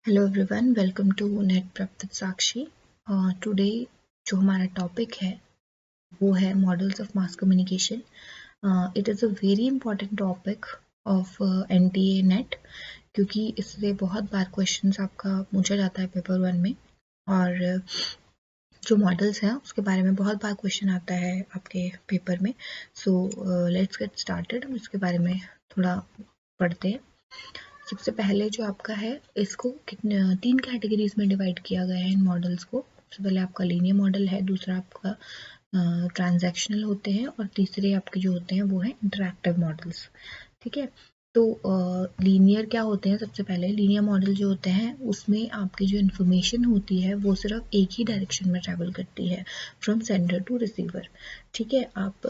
Hello everyone, welcome to net prep with Sakshi. Today जो हमारा topic है वो है models of mass communication. It is a very important topic of NTA NET, क्योंकि इससे बहुत बार क्वेश्चंस आपका पूछा जाता है पेपर 1 में। और जो मॉडल्स हैं उसके बारे में बहुत बार क्वेश्चन आता है आपके पेपर में। So let's get started. हम इसके बारे में थोड़ा पढ़ते हैं। सबसे पहले जो आपका है, इसको कितने 3 कैटेगरीज में डिवाइड किया गया है इन मॉडल्स को। सबसे पहले आपका लीनियर मॉडल है, दूसरा आपका ट्रांजैक्शनल होते हैं, और तीसरे आपके जो होते हैं वो है इंटरैक्टिव मॉडल्स। ठीक है, तो लीनियर क्या होते हैं? सबसे पहले लीनियर मॉडल जो होते हैं उसमें आपकी जो इन्फॉर्मेशन होती है वो सिर्फ एक ही डायरेक्शन में ट्रैवल करती है, फ्रॉम सेंडर टू रिसीवर। ठीक है, आप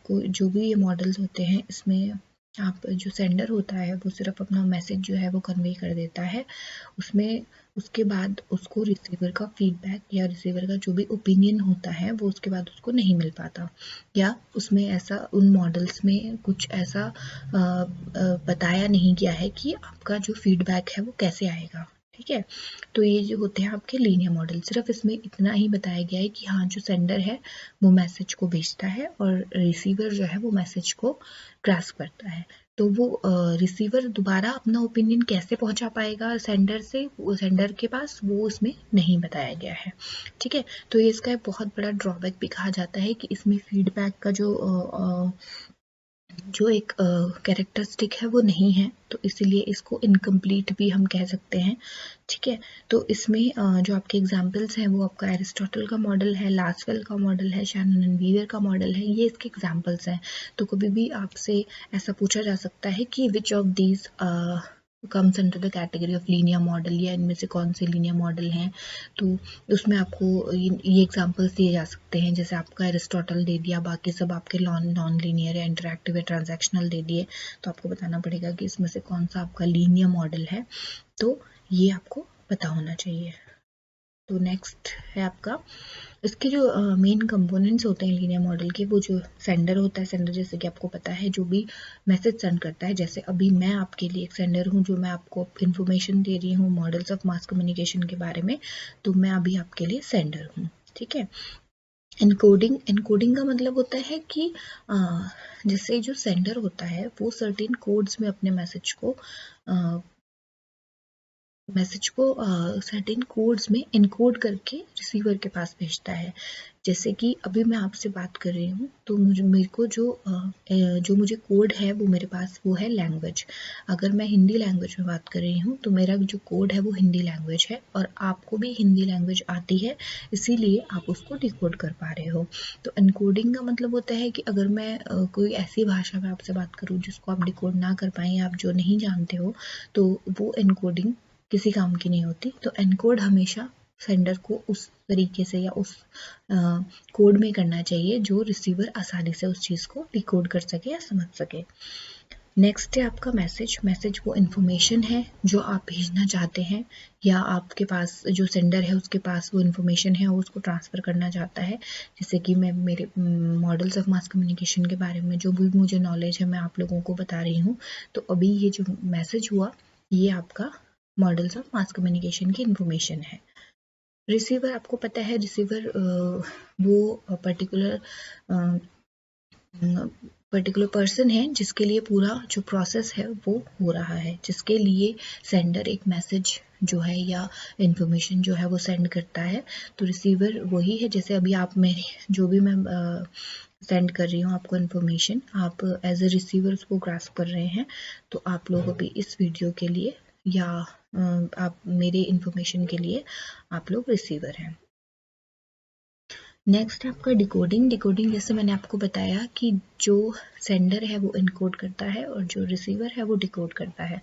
जो भी ये मॉडल्स होते हैं इसमें आप जो सेंडर होता है वो सिर्फ अपना मैसेज जो है वो कन्वे कर देता है उसमें। उसके बाद उसको रिसीवर का फीडबैक या रिसीवर का जो भी ओपिनियन होता है वो उसके बाद उसको नहीं मिल पाता, या उसमें ऐसा उन मॉडल्स में कुछ ऐसा बताया नहीं गया है कि आपका जो फीडबैक है वो कैसे आएगा। ठीक है, तो ये जो होते हैं आपके लीनियर मॉडल, सिर्फ इसमें इतना ही बताया गया है कि हाँ, जो सेंडर है वो मैसेज को भेजता है और रिसीवर जो है वो मैसेज को ग्रास्प करता है। तो वो रिसीवर दोबारा अपना ओपिनियन कैसे पहुंचा पाएगा सेंडर से वो सेंडर के पास, वो उसमें नहीं बताया गया है। ठीक है, तो ये इसका एक बहुत बड़ा ड्रॉबैक भी कहा जाता है कि इसमें फीडबैक का जो एक कैरेक्टरिस्टिक है वो नहीं है, तो इसीलिए इसको इनकम्प्लीट भी हम कह सकते हैं। ठीक है, तो इसमें जो आपके एग्जाम्पल्स हैं वो आपका एरिस्टोटल का मॉडल है, लासवेल का मॉडल है, शैनन एंड वीवर का मॉडल है, ये इसके एग्जाम्पल्स हैं। तो कभी भी आपसे ऐसा पूछा जा सकता है कि which of these comes under the category of linear model, या इनमें से कौन से लीनियर मॉडल हैं। तो उसमें आपको ये एग्जांपल्स दिए जा सकते हैं, जैसे आपका एरिस्टोटल दे दिया, बाकी सब आपके नॉन लीनियर या इंटरैक्टिव या ट्रांजैक्शनल दे दिए। तो आपको बताना पड़ेगा कि इसमें से कौन सा आपका लीनियर मॉडल है, तो ये आपको पता होना चाहिए। तो नेक्स्ट है आपका, इसके जो मेन कंपोनेंट्स होते हैं लीनियर मॉडल के, वो जो सेंडर होता है, सेंडर जैसे कि आपको पता है जो भी मैसेज सेंड करता है, जैसे अभी मैं आपके लिए एक सेंडर हूँ जो मैं आपको इन्फॉर्मेशन दे रही हूँ मॉडल्स ऑफ मास कम्युनिकेशन के बारे में, तो मैं अभी आपके लिए सेंडर हूँ। ठीक है, इनकोडिंग, इनकोडिंग का मतलब होता है कि जैसे जो सेंडर होता है वो सर्टेन कोड्स में अपने मैसेज को सर्टेन कोड्स में इनकोड करके रिसीवर के पास भेजता है। जैसे कि अभी मैं आपसे बात कर रही हूँ तो मेरे को जो मुझे कोड है वो मेरे पास वो है लैंग्वेज। अगर मैं हिंदी लैंग्वेज में बात कर रही हूँ तो मेरा जो कोड है वो हिंदी लैंग्वेज है, और आपको भी हिंदी लैंग्वेज आती है, इसीलिए आप उसको डिकोड कर पा रहे हो। तो एनकोडिंग का मतलब होता है कि अगर मैं कोई ऐसी भाषा में आपसे बात करूँ जिसको आप डिकोड ना कर पाएँ, आप जो नहीं जानते हो, तो वो एनकोडिंग किसी काम की नहीं होती। तो एनकोड हमेशा सेंडर को उस तरीके से या उस कोड में करना चाहिए जो रिसीवर आसानी से उस चीज़ को डिकोड कर सके या समझ सके। नेक्स्ट है आपका मैसेज। मैसेज वो इन्फॉर्मेशन है जो आप भेजना चाहते हैं, या आपके पास जो सेंडर है उसके पास वो इन्फॉर्मेशन है, वो उसको ट्रांसफ़र करना चाहता है। जैसे कि मैं मेरे मॉडल्स ऑफ मास कम्युनिकेशन के बारे में जो भी मुझे नॉलेज है मैं आप लोगों को बता रही हूँ। तो अभी ये जो मैसेज हुआ ये आपका मॉडल्स ऑफ मास कम्युनिकेशन की इन्फॉर्मेशन है। रिसीवर, आपको पता है रिसीवर वो पर्टिकुलर पर्सन है जिसके लिए पूरा जो प्रोसेस है वो हो रहा है, जिसके लिए सेंडर एक मैसेज जो है या इन्फॉर्मेशन जो है वो सेंड करता है। तो रिसीवर वही है, जैसे अभी आप मेरे जो भी मैं सेंड कर रही हूँ आपको इन्फॉर्मेशन, आप एज ए रिसीवर उसको ग्रास्प कर रहे हैं। तो आप लोग अभी इस वीडियो के लिए या आप मेरे इन्फॉर्मेशन के लिए आप लोग रिसीवर हैं। नेक्स्ट है आपका डिकोडिंग। डिकोडिंग जैसे मैंने आपको बताया कि जो सेंडर है वो इनकोड करता है और जो रिसीवर है वो डिकोड करता है।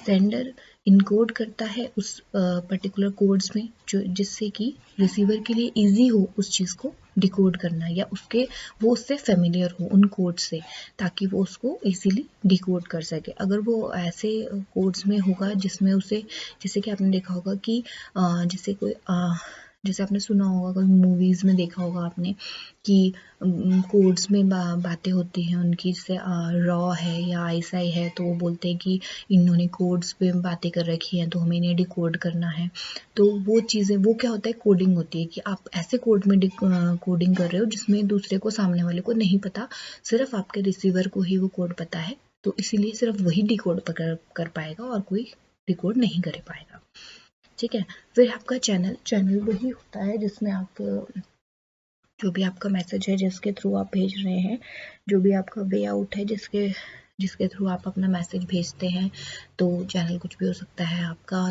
सेंडर इनकोड करता है उस पर्टिकुलर कोड्स में जो जिससे कि रिसीवर के लिए इजी हो उस चीज़ को डिकोड करना, या वो उससे फेमिलियर हो उन कोड से, ताकि वो उसको इजीली डिकोड कर सके। अगर वो ऐसे कोड्स में होगा जिसमें उसे, जैसे कि आपने देखा होगा कि जैसे कोई जैसे आपने सुना होगा, कभी मूवीज़ में देखा होगा आपने कि कोड्स में बातें होती हैं उनकी, जैसे रॉ है या आईएसआई है तो वो बोलते हैं कि इन्होंने कोड्स पे बातें कर रखी हैं तो हमें इन्हें डिकोड करना है। तो वो चीज़ें, वो क्या होता है, कोडिंग होती है कि आप ऐसे कोड में कोडिंग कर रहे हो जिसमें दूसरे को, सामने वाले को नहीं पता, सिर्फ आपके रिसीवर को ही वो कोड पता है, तो इसीलिए सिर्फ वही डिकोड कर पाएगा और कोई डिकोड नहीं कर पाएगा। ठीक है। फिर आपका चैनल वही होता है जिसमें आप जो भी आपका मैसेज है जिसके थ्रू आप भेज रहे हैं, जो भी आपका वे आउट है जिसके जिसके थ्रू आप अपना मैसेज भेजते हैं, तो चैनल कुछ भी हो सकता है आपका।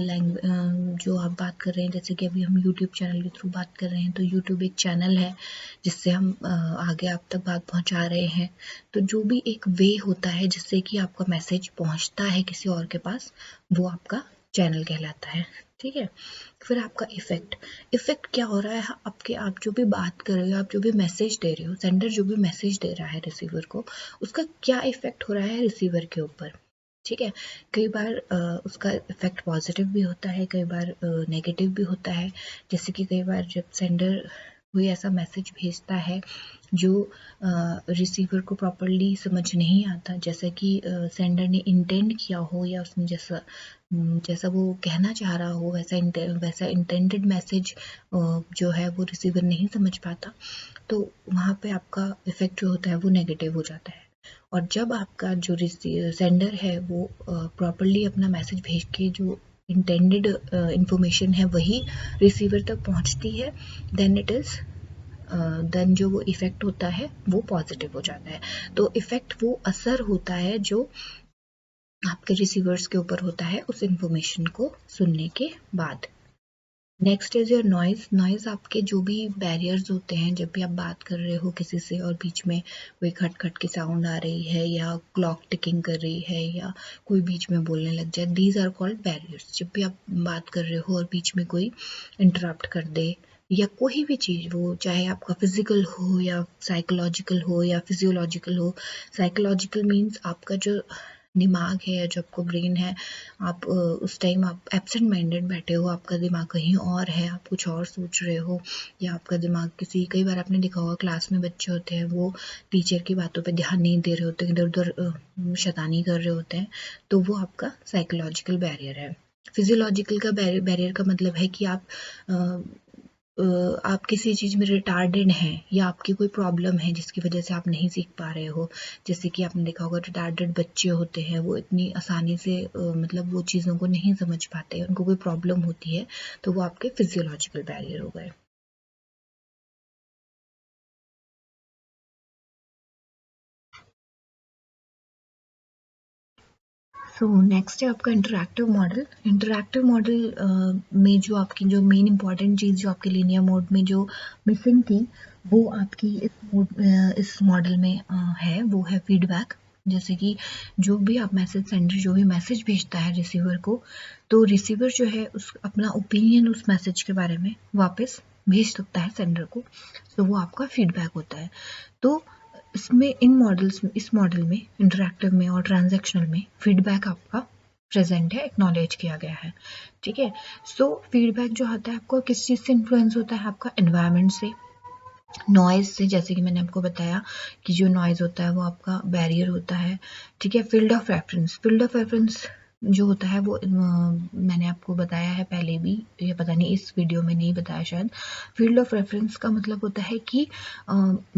जो आप बात कर रहे हैं, जैसे कि अभी हम यूट्यूब चैनल के थ्रू बात कर रहे हैं, तो यूट्यूब एक चैनल है जिससे हम आगे आप तक बात पहुंचा रहे हैं। तो जो भी एक वे होता है जिससे कि आपका मैसेज पहुंचता है किसी और के पास, वो आपका चैनल कहलाता है। ठीक है। फिर आपका इफेक्ट क्या हो रहा है, आपके, आप जो भी बात कर रहे हो, आप जो भी मैसेज दे रहे हो, सेंडर जो भी मैसेज दे रहा है रिसीवर को, उसका क्या इफेक्ट हो रहा है रिसीवर के ऊपर। ठीक है। कई बार उसका इफेक्ट पॉजिटिव भी होता है, कई बार नेगेटिव भी होता है। जैसे कि कई बार जब सेंडर कोई ऐसा मैसेज भेजता है जो रिसीवर को प्रॉपरली समझ नहीं आता, जैसा कि सेंडर ने इंटेंड किया हो या उसने जैसा वो कहना चाह रहा हो, वैसा इंटेंडेड मैसेज जो है वो रिसीवर नहीं समझ पाता, तो वहाँ पे आपका इफेक्ट जो होता है वो नेगेटिव हो जाता है। और जब आपका जो सेंडर है वो प्रॉपरली अपना मैसेज भेज के जो इंटेंडेड इंफॉर्मेशन है वही रिसीवर तक पहुँचती है, देन जो वो इफेक्ट होता है वो पॉजिटिव हो जाता है। तो इफेक्ट वो असर होता है जो आपके रिसीवर्स के ऊपर होता है उस इंफॉर्मेशन को सुनने के बाद। नेक्स्ट इज योर नॉइज आपके जो भी बैरियर्स होते हैं, जब भी आप बात कर रहे हो किसी से और बीच में कोई खट खट की साउंड आ रही है या क्लॉक टिकिंग कर रही है या कोई बीच में बोलने लग जाए, दीज आर कॉल्ड बैरियर्स। जब भी आप बात कर रहे हो और बीच में कोई इंटरप्ट कर दे या कोई भी चीज़, वो चाहे आपका फिजिकल हो या साइकोलॉजिकल हो या फिजियोलॉजिकल हो। साइकोलॉजिकल मीन्स आपका जो दिमाग है या जो आपको ब्रेन है, आप उस टाइम आप एब्सेंट माइंडेड बैठे हो, आपका दिमाग कहीं और है, आप कुछ और सोच रहे हो, या आपका दिमाग कई बार आपने देखा होगा क्लास में बच्चे होते हैं वो टीचर की बातों पे ध्यान नहीं दे रहे होते, इधर उधर शैतानी कर रहे होते हैं, तो वो आपका साइकोलॉजिकल बैरियर है। फिजियोलॉजिकल का बैरियर का मतलब है कि आप किसी चीज़ में रिटार्डेड हैं या आपकी कोई प्रॉब्लम है जिसकी वजह से आप नहीं सीख पा रहे हो। जैसे कि आपने देखा होगा रिटार्डेड बच्चे होते हैं, वो इतनी आसानी से मतलब वो चीज़ों को नहीं समझ पाते, उनको कोई प्रॉब्लम होती है, तो वो आपके फिजियोलॉजिकल बैरियर हो गए। सो नेक्स्ट है आपका इंटरैक्टिव मॉडल में जो आपकी जो मेन इंपॉर्टेंट चीज़ जो आपके लीनियर मोड में जो मिसिंग थी, वो आपकी इस मॉडल में है, वो है फीडबैक। जैसे कि जो भी आप सेंडर जो भी मैसेज भेजता है रिसीवर को, तो रिसीवर जो है उस अपना ओपिनियन उस मैसेज के बारे में वापस भेज सकता है सेंडर को, तो वो आपका फीडबैक होता है। तो इस मॉडल में इंटरैक्टिव में और ट्रांजैक्शनल में फीडबैक आपका प्रेजेंट है, एक्नॉलेज किया गया है। ठीक है। सो फीडबैक जो होता है आपको किस चीज़ से इन्फ्लुएंस होता है, आपका एनवायरनमेंट से, नॉइज से, जैसे कि मैंने आपको बताया कि जो नॉइज होता है वो आपका बैरियर होता है। ठीक है। फील्ड ऑफ रेफरेंस जो होता है वो मैंने आपको बताया है पहले भी, ये पता नहीं इस वीडियो में नहीं बताया शायद। फील्ड ऑफ रेफरेंस का मतलब होता है कि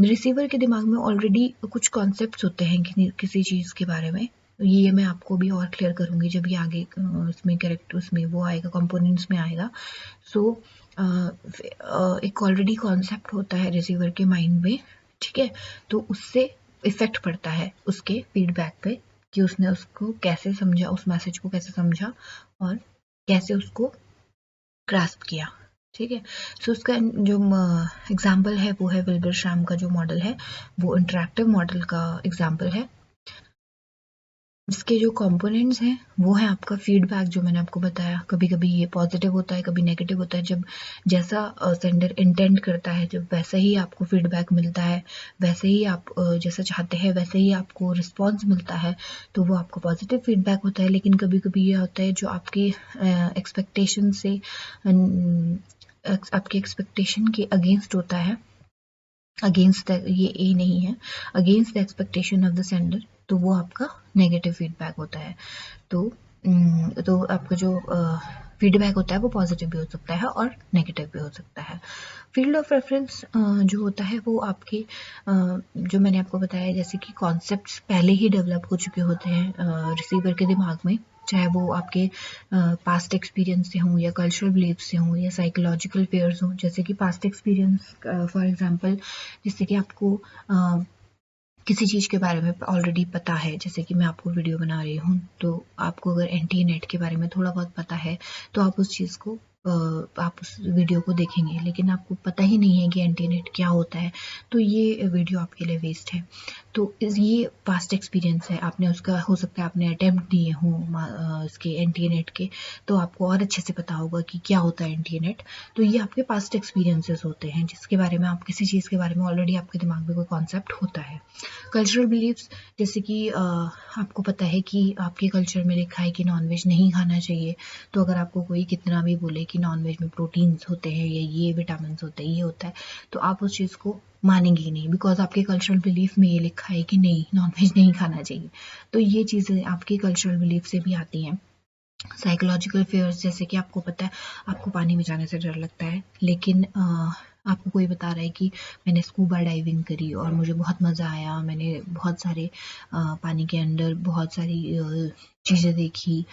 रिसीवर के दिमाग में ऑलरेडी कुछ कॉन्सेप्ट्स होते हैं किसी चीज़ के बारे में। ये मैं आपको भी और क्लियर करूँगी जब ये आगे इसमें उसमें वो आएगा, कंपोनेंट्स में आएगा। सो एक ऑलरेडी कॉन्सेप्ट होता है रिसीवर के माइंड में। ठीक है। तो उससे इफेक्ट पड़ता है उसके फीडबैक पे कि उसने उसको कैसे समझा, उस मैसेज को कैसे समझा और कैसे उसको ग्रास्प किया। ठीक है। सो उसका जो एग्जाम्पल है वो है विल्बर श्राम का जो मॉडल है, वो इंटरैक्टिव मॉडल का एग्जाम्पल है। इसके जो कंपोनेंट्स हैं वो है आपका फीडबैक, जो मैंने आपको बताया, कभी कभी ये पॉजिटिव होता है, कभी नेगेटिव होता है। जब जैसा सेंडर इंटेंड करता है, जब वैसा ही आपको फीडबैक मिलता है, वैसे ही आप जैसा चाहते हैं वैसे ही आपको रिस्पॉन्स मिलता है, तो वो आपका पॉजिटिव फीडबैक होता है। लेकिन कभी कभी ये होता है जो आपकी एक्सपेक्टेशन से आपकी एक्सपेक्टेशन के अगेंस्ट होता है, अगेंस्ट ये ए नहीं है, against the expectation of the sender, तो वो आपका नेगेटिव फीडबैक होता है। तो आपका जो फीडबैक होता है वो पॉजिटिव भी हो सकता है और नेगेटिव भी हो सकता है। फील्ड ऑफ रेफरेंस जो होता है वो आपके जो मैंने आपको बताया, जैसे कि कॉन्सेप्ट्स पहले ही डेवलप हो चुके होते हैं रिसीवर के दिमाग में, चाहे वो आपके पास्ट एक्सपीरियंस से हों या कल्चरल बिलीफ से हों या साइकोलॉजिकल फेयर्स हों। जैसे कि पास्ट एक्सपीरियंस फॉर एग्जांपल, जैसे कि आपको किसी चीज़ के बारे में ऑलरेडी पता है, जैसे कि मैं आपको वीडियो बना रही हूँ, तो आपको अगर एंटी नेट के बारे में थोड़ा बहुत पता है तो आप उस चीज़ को आप उस वीडियो को देखेंगे, लेकिन आपको पता ही नहीं है कि एंटी नेट क्या होता है, तो ये वीडियो आपके लिए वेस्ट है। तो ये पास्ट एक्सपीरियंस है, आपने उसका हो सकता है आपने अटेम्प्ट दिए हों इसके एंटी नेट के, तो आपको और अच्छे से पता होगा कि क्या होता है एंटी नेट। तो ये आपके पास्ट एक्सपीरियंसेस होते हैं जिसके बारे में आप किसी चीज़ के बारे में ऑलरेडी आपके दिमाग में कोई कॉन्सेप्ट होता है। कल्चरल बिलीव्स, जैसे कि आपको पता है कि आपके कल्चर में लिखा है कि नॉनवेज नहीं खाना चाहिए, तो अगर आपको कोई कितना भी बोले कि नॉनवेज में प्रोटीन्स होते हैं या ये विटामिन होते हैं, ये होता है, तो आप उस चीज़ को मानेंगे ही नहीं, बिकॉज आपके कल्चरल बिलीफ में ये लिखा है कि नहीं, नॉनवेज नहीं खाना चाहिए। तो ये चीज़ें आपके कल्चरल बिलीफ से भी आती हैं। साइकोलॉजिकल फेयर्स, जैसे कि आपको पता है आपको पानी में जाने से डर लगता है, लेकिन आपको कोई बता रहा है कि मैंने स्कूबा डाइविंग करी और मुझे बहुत मज़ा आया, मैंने बहुत सारे पानी के अंदर बहुत सारी चीज़ें देखी,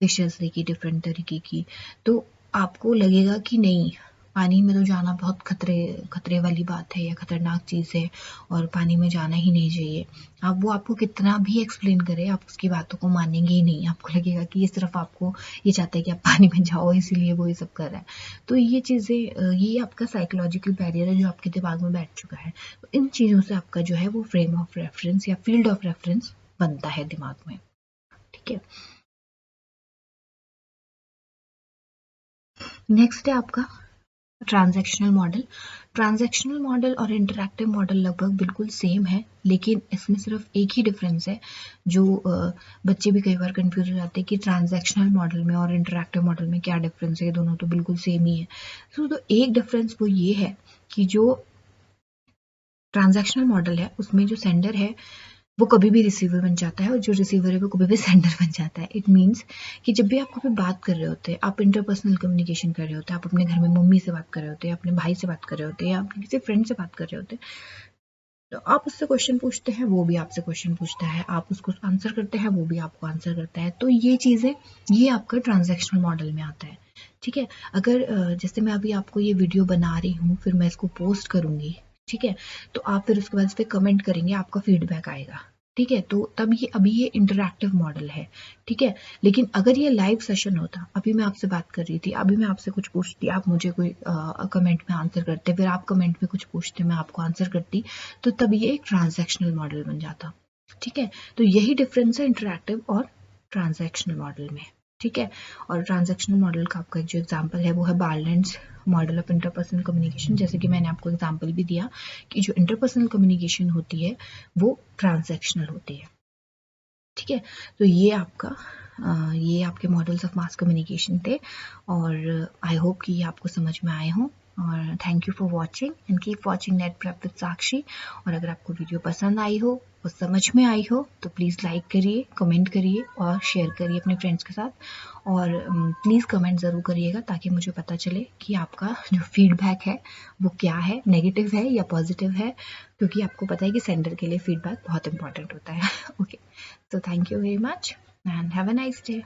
फिशेस देखी डिफरेंट तरीके की, तो आपको लगेगा कि नहीं, पानी में तो जाना बहुत खतरे वाली बात है या खतरनाक चीज़ है और पानी में जाना ही नहीं चाहिए। अब वो आपको कितना भी एक्सप्लेन करे, आप उसकी बातों को मानेंगे ही नहीं, आपको लगेगा कि ये सिर्फ आपको ये चाहता है कि आप पानी में जाओ, इसीलिए वो ये सब कर रहा है। तो ये चीज़ें, ये आपका साइकोलॉजिकल बैरियर है जो आपके दिमाग में बैठ चुका है। तो इन चीज़ों से आपका जो है वो फ्रेम ऑफ रेफरेंस या फील्ड ऑफ रेफरेंस बनता है दिमाग में। ठीक है, नेक्स्ट है आपका ट्रांजैक्शनल मॉडल। ट्रांजैक्शनल मॉडल और इंटरैक्टिव मॉडल लगभग बिल्कुल सेम है, लेकिन इसमें सिर्फ एक ही डिफरेंस है जो बच्चे भी कई बार कंफ्यूज हो जाते हैं कि ट्रांजैक्शनल मॉडल में और इंटरैक्टिव मॉडल में क्या डिफरेंस है, दोनों तो बिल्कुल सेम ही है। तो एक डिफरेंस वो ये है कि जो ट्रांजैक्शनल मॉडल है उसमें जो सेंडर है वो कभी भी रिसीवर बन जाता है और जो रिसीवर है वो कभी भी सेंडर बन जाता है। इट मीन्स कि जब भी आप कोई बात कर रहे होते हैं, आप इंटरपर्सनल कम्युनिकेशन कर रहे होते हैं, आप अपने घर में मम्मी से बात कर रहे होते हैं, अपने भाई से बात कर रहे होते हैं या अपने किसी फ्रेंड से बात कर रहे होते हैं, तो आप उससे क्वेश्चन पूछते हैं, वो भी आपसे क्वेश्चन पूछता है, आप उसको आंसर करते हैं, वो भी आपको आंसर करता है। तो ये चीज़ें, ये आपका ट्रांजैक्शनल मॉडल में आता है। ठीक है, अगर जैसे मैं अभी आपको ये वीडियो बना रही हूँ, फिर मैं इसको पोस्ट करूँगी, ठीक है, तो आप फिर उसके बाद इस पर कमेंट करेंगे, आपका फीडबैक आएगा। ठीक है, तो तब ये अभी ये इंटरैक्टिव मॉडल है। ठीक है, लेकिन अगर ये लाइव सेशन होता, अभी मैं आपसे बात कर रही थी, अभी मैं आपसे कुछ पूछती, आप मुझे कोई कमेंट में आंसर करते, फिर आप कमेंट में कुछ पूछते, मैं आपको आंसर करती, तो तब ये एक ट्रांजैक्शनल मॉडल बन जाता। ठीक है, तो यही डिफरेंस है इंटरैक्टिव और ट्रांजैक्शनल मॉडल में। ठीक है, और ट्रांजैक्शनल मॉडल का आपका जो एग्जांपल है वो है बार्लैंड्स मॉडल ऑफ इंटरपर्सनल कम्युनिकेशन। जैसे कि मैंने आपको एग्जांपल भी दिया कि जो इंटरपर्सनल कम्युनिकेशन होती है वो ट्रांजैक्शनल होती है। ठीक है, तो ये आपके मॉडल्स ऑफ मास कम्युनिकेशन थे और आई होप कि ये आपको समझ में आए हों। और thank you for watching and keep watching net prep with Sakshi. और अगर आपको वीडियो पसंद आई हो, वो समझ में आई हो, तो प्लीज़ लाइक करिए, कमेंट करिए और शेयर करिए अपने फ्रेंड्स के साथ। और प्लीज़ कमेंट ज़रूर करिएगा ताकि मुझे पता चले कि आपका जो फीडबैक है वो क्या है, नेगेटिव है या पॉजिटिव है, क्योंकि आपको पता है कि सेंडर के लिए फीडबैक बहुत इंपॉर्टेंट होता है। Okay, so thank you very much and have a nice day.